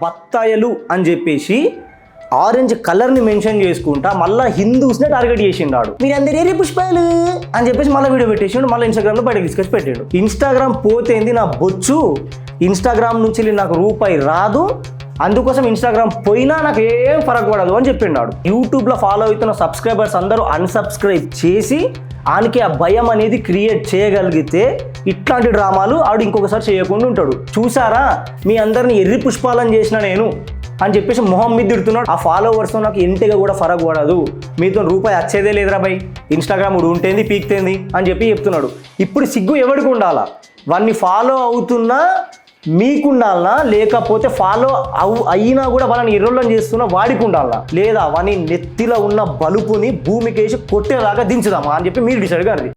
బత్తాయలు అని చెప్పేసి ఆరెంజ్ కలర్ని మెన్షన్ చేసుకుంటా మళ్ళీ హిందూస్నే టార్గెట్ చేసిండాడు. మీరు అందరు ఏరే పుష్పాలు అని చెప్పేసి మళ్ళీ వీడియో పెట్టేసిండు. మళ్ళీ ఇన్స్టాగ్రామ్లో బయటకు తీసుకొచ్చి పెట్టాడు. ఇన్స్టాగ్రామ్ పోతేంది నా బొచ్చు, ఇన్స్టాగ్రామ్ నుంచి నాకు రూపాయి రాదు, అందుకోసం ఇన్స్టాగ్రామ్ పోయినా నాకు ఏం ఫరక్ పడదు అని చెప్పిండాడు. యూట్యూబ్లో ఫాలో అవుతున్న సబ్స్క్రైబర్స్ అందరూ అన్సబ్స్క్రైబ్ చేసి ఆయనకి ఆ భయం అనేది క్రియేట్ చేయగలిగితే ఇట్లాంటి డ్రామాలు ఆడు ఇంకొకసారి చేయకుండా ఉంటాడు. చూసారా మీ అందరిని ఎర్రి పుష్పాలని చేసిన నేను అని చెప్పేసి మొహం మీద తిడుతున్నాడు. ఆ ఫాలోవర్స్తో నాకు ఇంటిగా కూడా ఫరక్ పడదు, మీతో రూపాయి వచ్చేదే లేదురా బై, ఇన్స్టాగ్రామ్ ఉంటేంది పీక్తేంది అని చెప్పి చెప్తున్నాడు. ఇప్పుడు సిగ్గు ఎవరికి ఉండాలా? వాడిని ఫాలో అవుతున్నా మీకుండాలనా, లేకపోతే ఫాలో అయినా కూడా వాళ్ళని ఎర్రోళ్ళని చేస్తున్నా వాడికి ఉండాలనా, లేదా వాని నెత్తిలో ఉన్న బలుపుని భూమికేసి కొట్టేలాగా దించుదామా అని చెప్పి మీరు డిసైడ్ గారు.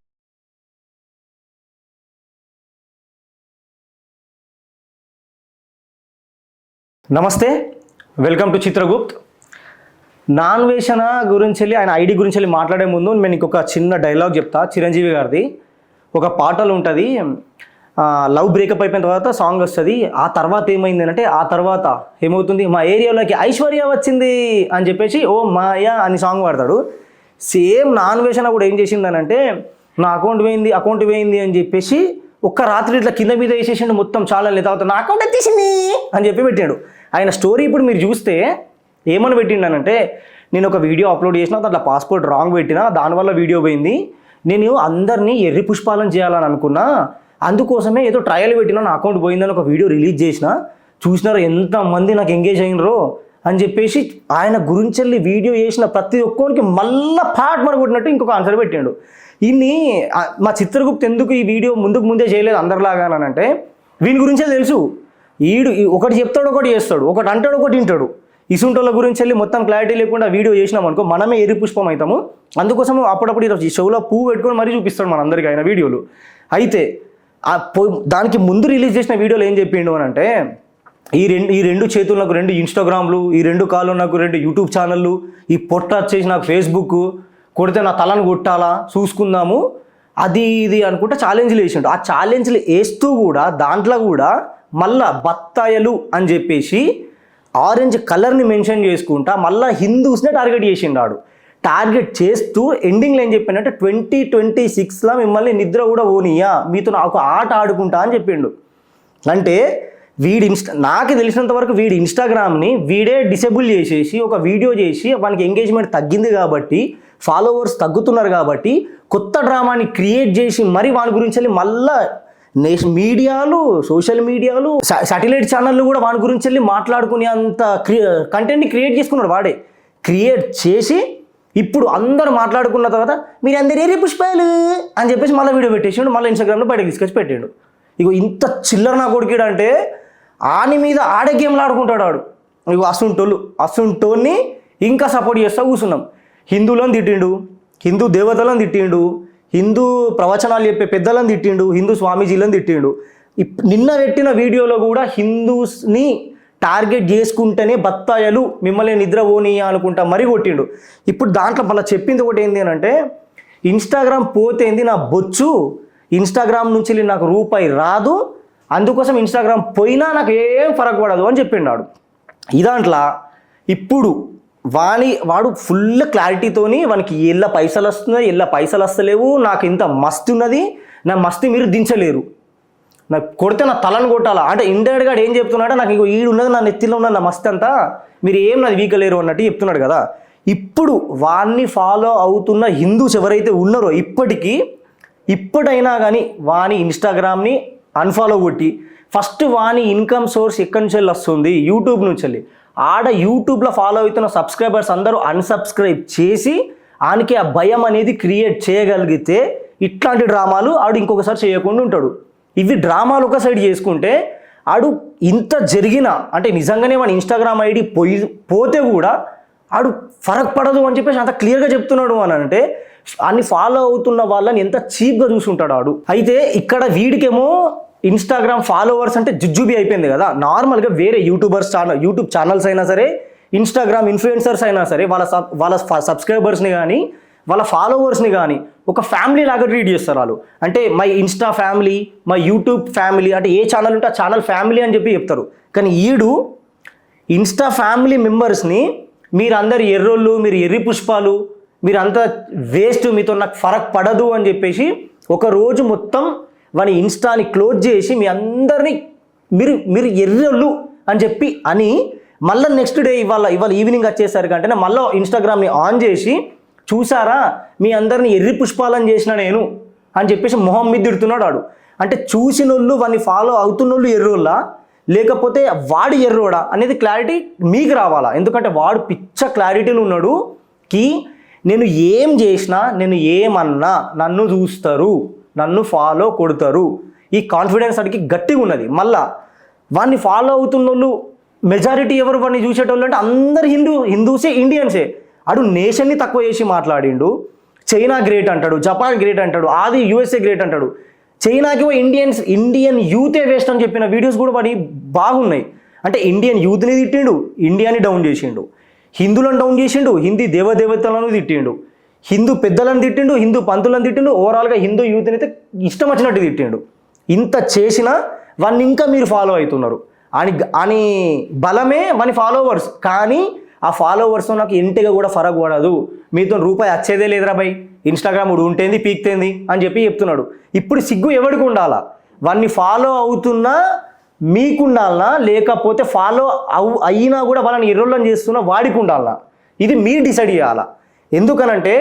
నమస్తే, వెల్కమ్ టు చిత్రగుప్త్. నాన్వేషణ గురించి ఆయన ఐడి గురించి మాట్లాడే ముందు నేను ఇంకొక చిన్న డైలాగ్ చెప్తా. చిరంజీవి గారిది ఒక పాటలు ఉంటుంది, లవ్ బ్రేకప్ అయిపోయిన తర్వాత సాంగ్ వస్తుంది. ఆ తర్వాత ఏమైంది అంటే, ఆ తర్వాత ఏమవుతుంది, మా ఏరియాలోకి ఐశ్వర్య వచ్చింది అని చెప్పేసి ఓ మాయా అని సాంగ్ పాడతాడు. సేమ్ నాన్వేషణ కూడా ఏం చేసిందనంటే, నా అకౌంట్ పోయింది అని చెప్పేసి ఒక్క రాత్రి ఇట్లా కింద మీద వేసేసిండు మొత్తం ఛానల్ని. తర్వాత నా అకౌంట్ ఎత్తేసింది అని చెప్పి పెట్టాడు. ఆయన స్టోరీ ఇప్పుడు మీరు చూస్తే ఏమని పెట్టిండనంటే, నేను ఒక వీడియో అప్లోడ్ చేసిన, దాంట్లో పాస్పోర్ట్ రాంగ్ పెట్టినా, దానివల్ల వీడియో పోయింది, నేను అందరినీ ఎర్రి పుష్పాలను చేయాలని అనుకున్నా, అందుకోసమే ఏదో ట్రయల్ పెట్టినా నా అకౌంట్ పోయిందని ఒక వీడియో రిలీజ్ చేసిన, చూసినారు ఎంతమంది నాకు ఎంగేజ్ అయినరో అని చెప్పేసి ఆయన గురించి వీడియో చేసిన ప్రతి ఒక్కరికి మళ్ళీ పాట్ మరగొట్టినట్టు ఇంకొక ఆన్సర్ పెట్టాడు. ఇన్ని మా చిత్రగుప్త్ ఎందుకు ఈ వీడియో ముందే చేయలేదు అందరిలాగా అని అంటే, వీని గురించే తెలుసు. ఈడు ఒకటి చెప్తాడు, ఒకటి చేస్తాడు, ఒకటి అంటాడు, ఒకటి వింటాడు. ఇసుంటోళ్ళ గురించి మొత్తం క్లారిటీ లేకుండా వీడియో చేసినాం అనుకో మనమే ఎర్రి పుష్పం అవుతాము. అందుకోసం అప్పుడప్పుడు ఈ షోలో పువ్వు పెట్టుకొని మరీ చూపిస్తాడు మనందరికీ ఆయన వీడియోలు. అయితే దానికి ముందు రిలీజ్ చేసిన వీడియోలో ఏం చెప్పిండు అని అంటే, ఈ రెండు చేతులు నాకు 2 ఇన్స్టాగ్రామ్లు, ఈ 2 కాళ్ళు నాకు 2 యూట్యూబ్ ఛానళ్ళు, ఈ పొట్ట వచ్చేసి నాకు ఫేస్బుక్, కొడితే నా తలను కొట్టాలా చూసుకుందాము అది ఇది అనుకుంటా ఛాలెంజ్లు వేసిండు. ఆ ఛాలెంజ్లు వేస్తూ కూడా దాంట్లో కూడా మళ్ళా బత్తాయలు అని చెప్పేసి ఆరెంజ్ కలర్ని మెన్షన్ చేసుకుంటా మళ్ళీ హిందూస్నే టార్గెట్ చేసిండాడు. టార్గెట్ చేస్తూ ఎండింగ్లో ఏం చెప్పానంటే, 2026లో మిమ్మల్ని నిద్ర కూడా పోనీయా, మీతో నాకు ఆట ఆడుకుంటా అని చెప్పిండు. అంటే నాకు తెలిసినంత వరకు వీడి ఇన్స్టాగ్రామ్ని వీడే డిసేబుల్ చేసేసి ఒక వీడియో చేసి వానికి ఎంగేజ్మెంట్ తగ్గింది కాబట్టి, ఫాలోవర్స్ తగ్గుతున్నారు కాబట్టి కొత్త డ్రామాని క్రియేట్ చేసి మరి వాని గురించి మళ్ళా మీడియాలు, సోషల్ మీడియాలు, సాటిలైట్ ఛానళ్ళు కూడా వాని గురించి మాట్లాడుకునే అంత కంటెంట్ని క్రియేట్ చేసుకున్నాడు. వాడే క్రియేట్ చేసి ఇప్పుడు అందరూ మాట్లాడుకున్న తర్వాత మీరు అందరు ఏరే పుష్పాలు అని చెప్పేసి మళ్ళీ వీడియో పెట్టేసిండు. మళ్ళీ ఇన్స్టాగ్రామ్లో బయటకు తీసుకొచ్చి పెట్టాడు. ఇగో ఇంత చిల్లర నా కొడుకుడు అంటే ఆని మీద ఆడే గేమ్లు ఆడుకుంటాడు వాడు. ఇగో అసుంటోన్ని ఇంకా సపోర్ట్ చేస్తూ కూర్చున్నాం. హిందువులను తిట్టిండు, హిందూ దేవతలను తిట్టిండు, హిందూ ప్రవచనాలు చెప్పే పెద్దలను తిట్టిండు, హిందూ స్వామీజీలను తిట్టిండు. నిన్న పెట్టిన వీడియోలో కూడా హిందూస్ని టార్గెట్ చేసుకుంటేనే బత్తాయలు మిమ్మల్ని నిద్రపోనీయ అనుకుంటా మరీ కొట్టిండు. ఇప్పుడు దాంట్లో మళ్ళీ చెప్పింది ఒకటి ఏంటి అని అంటే, ఇన్స్టాగ్రామ్ పోతేంది నా బొచ్చు, ఇన్స్టాగ్రామ్ నుంచి నాకు రూపాయి రాదు, అందుకోసం ఇన్స్టాగ్రామ్ పోయినా నాకు ఏం ఫరక్ పడదు అని చెప్పిండాడు. ఈ దాంట్లో ఇప్పుడు వాడు ఫుల్ క్లారిటీతోని వానికి ఎల్ల పైసలు వస్తున్నాయి, ఎల్ల పైసలు వస్తలేవు, నాకు ఇంత మస్తు ఉన్నది, నా మస్తు మీరు దించలేరు, నాకు కొడితే నా తలను కొట్టాలా అంటే ఇండైరెక్ట్గా ఏం చెప్తున్నాడు, నాకు ఇంకో ఈడు ఉన్నది నా నెత్తిలో ఉన్న నా మస్తు అంతా, మీరు ఏం నాది వీకలేరు అన్నట్టు చెప్తున్నాడు కదా. ఇప్పుడు వాడిని ఫాలో అవుతున్న హిందూస్ ఎవరైతే ఉన్నారో ఇప్పటికైనా కానీ వాని ఇన్స్టాగ్రామ్ని అన్ఫాలో కొట్టి, ఫస్ట్ వాని ఇన్కమ్ సోర్స్ ఎక్కడి నుంచి వస్తుంది, యూట్యూబ్ నుంచి యూట్యూబ్లో ఫాలో అవుతున్న సబ్స్క్రైబర్స్ అందరూ అన్సబ్స్క్రైబ్ చేసి ఆయనకి ఆ భయం అనేది క్రియేట్ చేయగలిగితే ఇట్లాంటి డ్రామాలు ఆడు ఇంకొకసారి చేయకుండా ఉంటాడు. ఇవి డ్రామాలు ఒక సైడ్ చేసుకుంటే ఆడు ఇంత జరిగిన అంటే నిజంగానే మన ఇన్స్టాగ్రామ్ ఐడి పోతే కూడా ఆడు ఫరక్ పడదు అని చెప్పేసి అంత క్లియర్గా చెప్తున్నాడు అని అంటే, అన్ని ఫాలో అవుతున్న వాళ్ళని ఎంత చీప్గా చూసుంటాడు ఆడు. అయితే ఇక్కడ వీడికేమో ఇన్స్టాగ్రామ్ ఫాలోవర్స్ అంటే జుజ్జుబి అయిపోయింది కదా. నార్మల్గా వేరే యూట్యూబ్ ఛానల్స్ అయినా సరే, ఇన్స్టాగ్రామ్ ఇన్ఫ్లుయెన్సర్స్ అయినా సరే వాళ్ళ సబ్స్క్రైబర్స్ని కానీ వాళ్ళ ఫాలోవర్స్ని కానీ ఒక ఫ్యామిలీ లాగా ట్రీట్ చేస్తారు వాళ్ళు. అంటే my Insta family, my YouTube family, అంటే ఏ ఛానల్ ఉంటే ఆ ఛానల్ ఫ్యామిలీ అని చెప్పి చెప్తారు. కానీ ఈడు ఇన్స్టా ఫ్యామిలీ మెంబర్స్ని మీరందరు ఎర్రోళ్ళు, మీరు ఎర్రి పుష్పాలు, మీరంతా వేస్ట్, మీతో నాకు ఫరక్ పడదు అని చెప్పేసి ఒక రోజు మొత్తం వాని ఇన్స్టాని క్లోజ్ చేసి మీ అందరినీ మీరు మీరు ఎర్రోళ్ళు అని చెప్పి అని మళ్ళీ నెక్స్ట్ డే ఇవాళ ఈవినింగ్ వచ్చేసరికి అంటే మళ్ళీ ఇన్స్టాగ్రామ్ని ఆన్ చేసి చూసారా మీ అందరిని ఎర్రి పుష్పాలని చేసిన నేను అని చెప్పేసి మొహం మీద తిడుతున్నాడు వాడు. అంటే చూసినోళ్ళు వాడిని ఫాలో అవుతున్నోళ్ళు ఎర్రోళ్ళా లేకపోతే వాడు ఎర్రోడా అనేది క్లారిటీ మీకు రావాలా. ఎందుకంటే వాడు పిచ్చ క్లారిటీలో ఉన్నాడు కి నేను ఏం చేసినా, నేను ఏమన్నా నన్ను చూస్తారు, నన్ను ఫాలో కొడతారు, ఈ కాన్ఫిడెన్స్ అడిగి గట్టిగా ఉన్నది. మళ్ళా వాడిని ఫాలో అవుతున్నోళ్ళు మెజారిటీ ఎవరు వాడిని చూసేటోళ్ళు అంటే అందరు హిందూసే, ఇండియన్సే. అడు నేషన్ని తక్కువ చేసి మాట్లాడిండు. చైనా గ్రేట్ అంటాడు, జపాన్ గ్రేట్ అంటాడు, ఆది యూఎస్ఏ గ్రేట్ అంటాడు. చైనాకి ఇండియన్ యూతే వేస్ట్ అని చెప్పిన వీడియోస్ కూడా వాడి బాగున్నాయి. అంటే ఇండియన్ యూత్ని తిట్టిండు, ఇండియాని డౌన్ చేసిండు, హిందువులను డౌన్ చేసిండు, హిందీ దేవదేవతలను తిట్టిండు, హిందూ పెద్దలను తిట్టిండు, హిందూ పంతులను తిట్టిండు, ఓవరాల్గా హిందూ యూత్ని అయితే ఇష్టం వచ్చినట్టు తిట్టిండు. ఇంత చేసినా వాడిని ఇంకా మీరు ఫాలో అవుతున్నారు అని బలమే వాని ఫాలోవర్స్. కానీ ఆ ఫాలోవర్స్తో నాకు ఇంటిగా కూడా ఫరక్ పడదు, మీతో రూపాయి వచ్చేదే లేదురా బై, ఇన్స్టాగ్రామ్ ఉంటేంది పీక్తేంది అని చెప్పి చెప్తున్నాడు. ఇప్పుడు సిగ్గు ఎవరికి ఉండాలా? వాడిని ఫాలో అవుతున్నా మీకు ఉండాలనా లేకపోతే ఫాలో అయినా కూడా వాళ్ళని ఎర్రోళ్ళని చేస్తున్నా వాడికి ఉండాలనా? ఇది మీరు డిసైడ్ చేయాలా. ఎందుకనంటే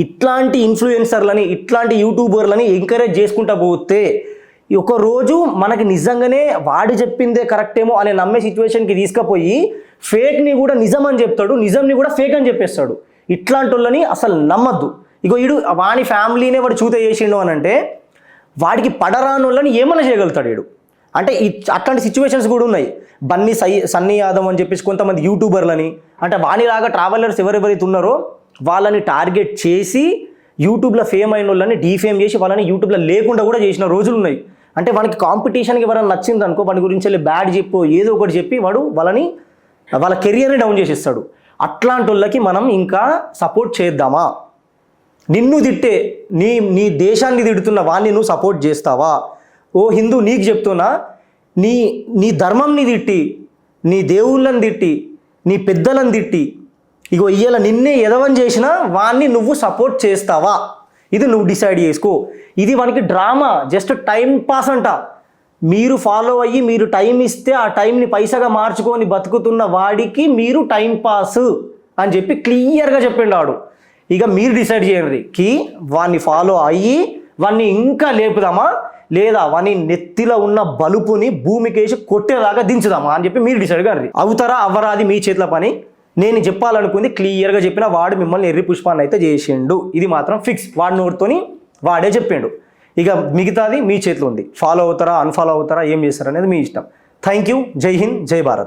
ఇట్లాంటి ఇన్ఫ్లుయెన్సర్లని, ఇట్లాంటి యూట్యూబర్లని ఎంకరేజ్ చేసుకుంటా పోతే ఒకరోజు మనకి నిజంగానే వాడు చెప్పిందే కరెక్టేమో అనే నమ్మే సిచ్యువేషన్కి తీసుకుపోయి ఫేక్ని కూడా నిజం అని చెప్తాడు, నిజంని కూడా ఫేక్ అని చెప్పేస్తాడు. ఇట్లాంటి వాళ్ళని అసలు నమ్మద్దు. ఇగో వీడు వాడి ఫ్యామిలీనే వాడు చూత చేసిండు అని అంటే వాడికి పడరాని వాళ్ళని ఏమన్నా చేయగలుగుతాడు వీడు. అంటే అట్లాంటి సిచ్యువేషన్స్ కూడా ఉన్నాయి. సన్నీ యాదవ్ అని చెప్పేసి కొంతమంది యూట్యూబర్లని, అంటే వానిలాగా ట్రావెలర్స్ ఎవరెవరైతే ఉన్నారో వాళ్ళని టార్గెట్ చేసి యూట్యూబ్లో ఫేమ్ అయిన వాళ్ళని డీఫేమ్ చేసి వాళ్ళని యూట్యూబ్లో లేకుండా కూడా చేసిన రోజులు ఉన్నాయి. అంటే వానికి కాంపిటీషన్కి ఎవరైనా నచ్చింది అనుకో, వాడి గురించి వెళ్ళి బ్యాడ్ చెప్పో ఏదో ఒకటి చెప్పి వాడు వాళ్ళ కెరియర్ని డౌన్ చేసేస్తాడు. అట్లాంటి వాళ్ళకి మనం ఇంకా సపోర్ట్ చేద్దామా? నిన్ను తిట్టే నీ దేశాన్ని తిడుతున్న వాడిని నువ్వు సపోర్ట్ చేస్తావా? ఓ హిందూ నీకు చెప్తున్నా, నీ ధర్మంని తిట్టి, నీ దేవుళ్ళని తిట్టి, నీ పెద్దలను తిట్టి, ఇగో ఇయ్యాల నిన్నే ఎదవని చేసినా వాడిని నువ్వు సపోర్ట్ చేస్తావా? ఇది నువ్వు డిసైడ్ చేసుకో. ఇది వానికి డ్రామా, జస్ట్ టైం పాస్ అంట. మీరు ఫాలో అయ్యి మీరు టైం ఇస్తే ఆ టైంని పైసగా మార్చుకొని బతుకుతున్న వాడికి మీరు టైం పాస్ అని చెప్పి క్లియర్గా చెప్పిండు వాడు. ఇక మీరు డిసైడ్ చేయండి కి వాడిని ఫాలో అయ్యి వాడిని ఇంకా లేపుదామా లేదా వాని నెత్తిలో ఉన్న బలుపుని భూమికేసి కొట్టేలాగా దించుదామా అని చెప్పి మీరు డిసైడ్ కాండి. అవుతారా అవ్వరా అది మీ చేతిలో పని. నేను చెప్పాలనుకుంది క్లియర్గా చెప్పిన వాడు మిమ్మల్ని ఎర్రి పుష్పాన్ని అయితే చేసిండు, ఇది మాత్రం ఫిక్స్. వాడి నోటితోని వాడే చెప్పిండు. ఇక మిగతాది మీ చేతిలో ఉంది. ఫాలో అవుతారా, అన్ఫాలో అవుతారా, ఏం చేస్తారా అనేది మీ ఇష్టం. Thank you. జై హింద్, జై భారత్.